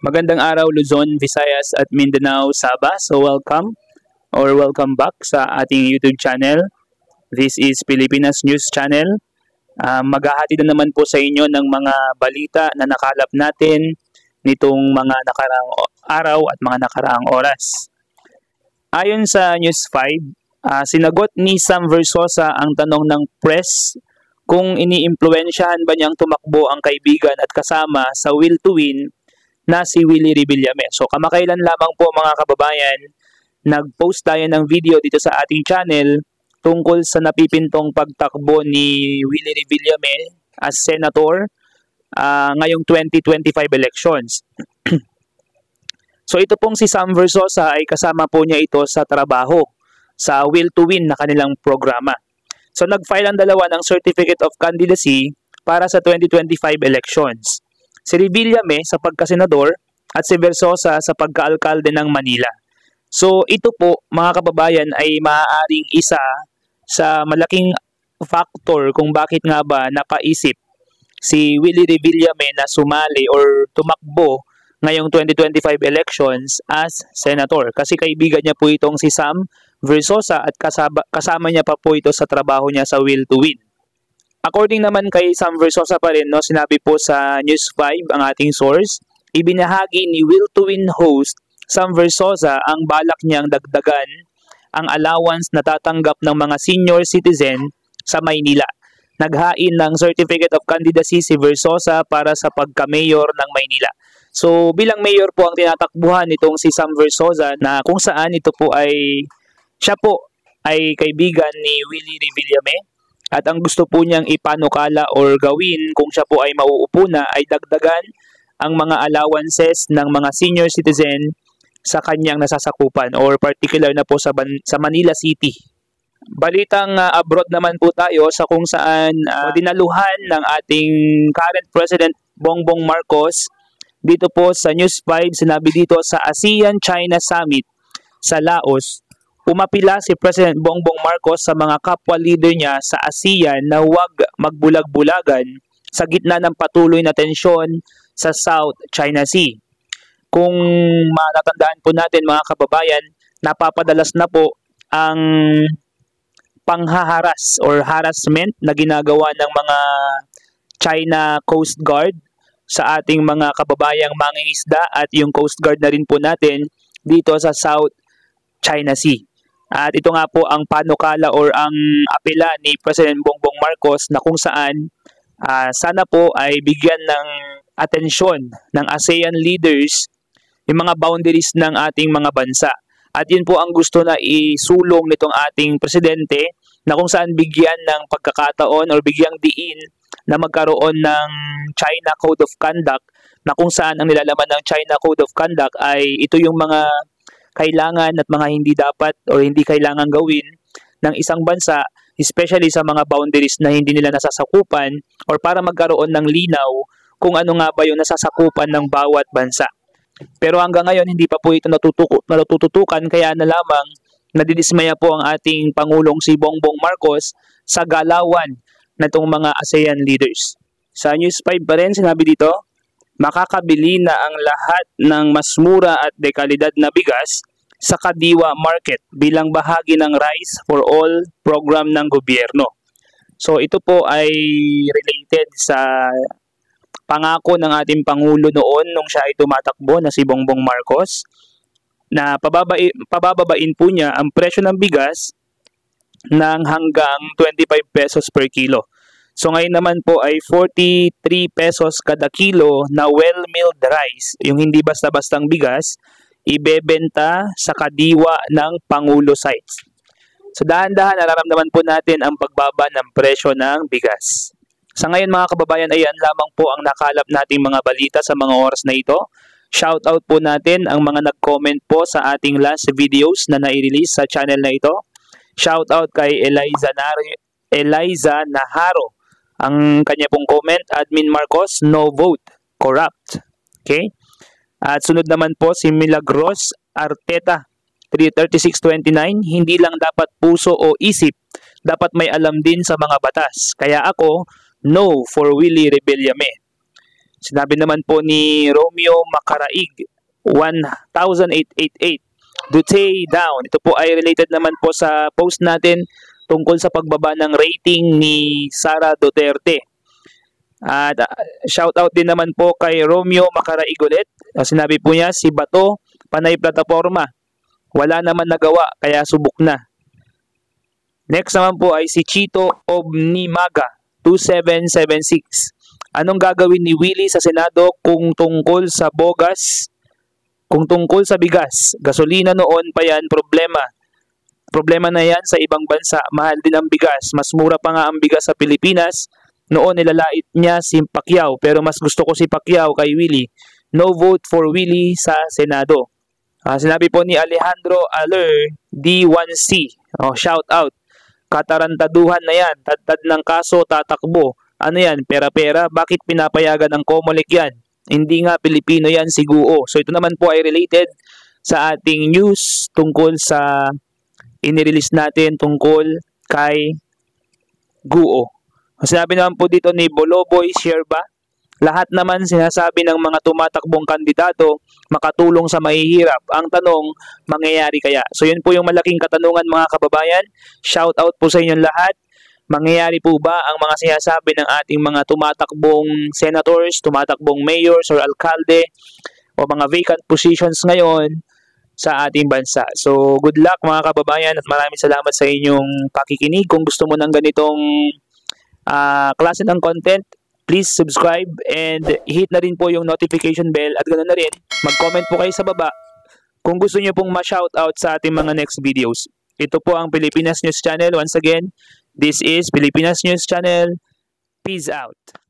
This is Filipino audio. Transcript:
Magandang araw Luzon, Visayas at Mindanao, Sabah. So welcome back sa ating YouTube channel. This is Pilipinas News Channel. Maghahati na naman po sa inyo ng mga balita na nakalap natin nitong mga nakaraang araw at mga nakaraang oras. Ayon sa News 5, sinagot ni Sam Versosa ang tanong ng press kung iniimpluwensyahan ba niyang tumakbo ang kaibigan at kasama sa Will to Win na si Willie Revillame. So kamakailan lamang po mga kababayan, nag-post tayo ng video dito sa ating channel tungkol sa napipintong pagtakbo ni Willie Revillame as senator ngayong 2025 elections. So ito pong si Sam Versosa ay kasama po niya ito sa trabaho sa Will to Win na kanilang programa. So nag-file ang dalawa ng Certificate of Candidacy para sa 2025 elections. Si Revillame sa pagkasenador at si Versosa sa pagkaalkalde ng Manila. So ito po mga kababayan ay maaaring isa sa malaking factor kung bakit nga ba napaisip si Willie Revillame na sumali or tumakbo ngayong 2025 elections as senator. Kasi kaibigan niya po itong si Sam Versosa at kasama niya pa po ito sa trabaho niya sa Will to Win. According naman kay Sam Versosa pa rin, sinabi po sa News 5 ang ating source, ibinahagi ni Will to Win host Sam Versosa ang balak niyang dagdagan ang allowance na tatanggap ng mga senior citizen sa Maynila. Naghain ng Certificate of Candidacy si Versosa para sa pagka-mayor ng Maynila. So bilang mayor po ang tinatakbuhan nitong si Sam Versosa na kung saan ito po ay siya po ay kaibigan ni Willie Revillame. At ang gusto po niyang ipanukala or gawin kung siya po ay mauupo na ay dagdagan ang mga allowances ng mga senior citizen sa kanyang nasasakupan or particular na po sa Manila City. Balitang abroad naman po tayo sa kung saan dinaluhan ng ating current President Bongbong Marcos. Dito po sa News 5, sinabi dito sa ASEAN-China Summit sa Laos, umapila si President Bongbong Marcos sa mga kapwa leader niya sa ASEAN na huwag magbulag-bulagan sa gitna ng patuloy na tensyon sa South China Sea. Kung matatandaan po natin mga kababayan, napapadalas na po ang panghaharas or harassment na ginagawa ng mga China Coast Guard sa ating mga kababayang mangingisda at yung Coast Guard na rin po natin dito sa South China Sea. At ito nga po ang panukala or ang apela ni President Bongbong Marcos na kung saan sana po ay bigyan ng atensyon ng ASEAN leaders yung mga boundaries ng ating mga bansa. At yun po ang gusto na isulong nitong ating presidente na kung saan bigyan ng pagkakataon or bigyang diin na magkaroon ng China Code of Conduct na kung saan ang nilalaman ng China Code of Conduct ay ito yung mga kailangan at mga hindi dapat o hindi kailangan gawin ng isang bansa, especially sa mga boundaries na hindi nila nasasakupan or para magkaroon ng linaw kung ano nga ba yung nasasakupan ng bawat bansa. Pero hanggang ngayon hindi pa po ito natututukan kaya na lamang nadidismaya po ang ating Pangulong si Bongbong Marcos sa galawan na itong mga ASEAN leaders. Sa News 5 pa rin sinabi dito, makakabili na ang lahat ng mas mura at dekalidad na bigas sa Kadiwa Market bilang bahagi ng Rice for All program ng gobyerno. So ito po ay related sa pangako ng ating Pangulo noon nung siya ay tumatakbo na si Bongbong Marcos na pabababain po niya ang presyo ng bigas ng hanggang 25 pesos per kilo. So ngayon naman po ay 43 pesos kada kilo na well-milled rice, yung hindi basta-bastang bigas, ibebenta sa Kadiwa ng Pangulo sites. So dahan-dahan nararamdaman po natin ang pagbaba ng presyo ng bigas. Sa ngayon mga kababayan, ayan lamang po ang nakalap nating mga balita sa mga oras na ito. Shoutout po natin ang mga nag-comment po sa ating last videos na nai-release sa channel na ito. Shoutout kay Eliza Naharo. Ang kanya pong comment, Admin Marcos, no vote, corrupt. Okay? At sunod naman po si Milagros Arteta, 3629, hindi lang dapat puso o isip, dapat may alam din sa mga batas. Kaya ako, no for Willie Revillame. Sinabi naman po ni Romeo Macaraig, 1,888. Duterte down. Ito po ay related naman po sa post natin tungkol sa pagbaba ng rating ni Sara Duterte. At shout out din naman po kay Romeo Macaraig ulit. Sinabi po niya, si Bato, panay plataforma. Wala naman nagawa, kaya subok na. Next naman po ay si Chito Obnimaga, 2776. Anong gagawin ni Willie sa Senado kung tungkol sa bogas? Kung tungkol sa bigas, gasolina noon pa yan problema. Problema na yan sa ibang bansa. Mahal din ang bigas. Mas mura pa nga ang bigas sa Pilipinas. Noon nilalait niya si Pacquiao. Pero mas gusto ko si Pacquiao kay Willie. No vote for Willie sa Senado. Sinabi po ni Alejandro Aller, D1C. Shout out. Katarantaduhan na yan. Tad ng kaso, tatakbo. Ano yan? Pera-pera? Bakit pinapayagan ng COMELEC yan? Hindi nga Pilipino yan si Guo. So ito naman po ay related sa ating news tungkol sa inirelease natin tungkol kay Guo. Sinabi naman po dito ni Boloboy Sherba, lahat naman sinasabi ng mga tumatakbong kandidato makatulong sa mahihirap. Ang tanong, mangyayari kaya? So yun po yung malaking katanungan mga kababayan. Shout out po sa inyong lahat. Mangyayari po ba ang mga sinasabi ng ating mga tumatakbong senators, tumatakbong mayors or alkalde o mga vacant positions ngayon sa ating bansa? So good luck mga kababayan at maraming salamat sa inyong pakikinig. Kung gusto mo ng ganitong klase ng content, please subscribe and hit na rin po yung notification bell at ganoon na rin, mag-comment po kayo sa baba kung gusto niyo pong ma-shoutout sa ating mga next videos. Ito po ang Pilipinas News Channel. Once again, this is Pilipinas News Channel. Peace out.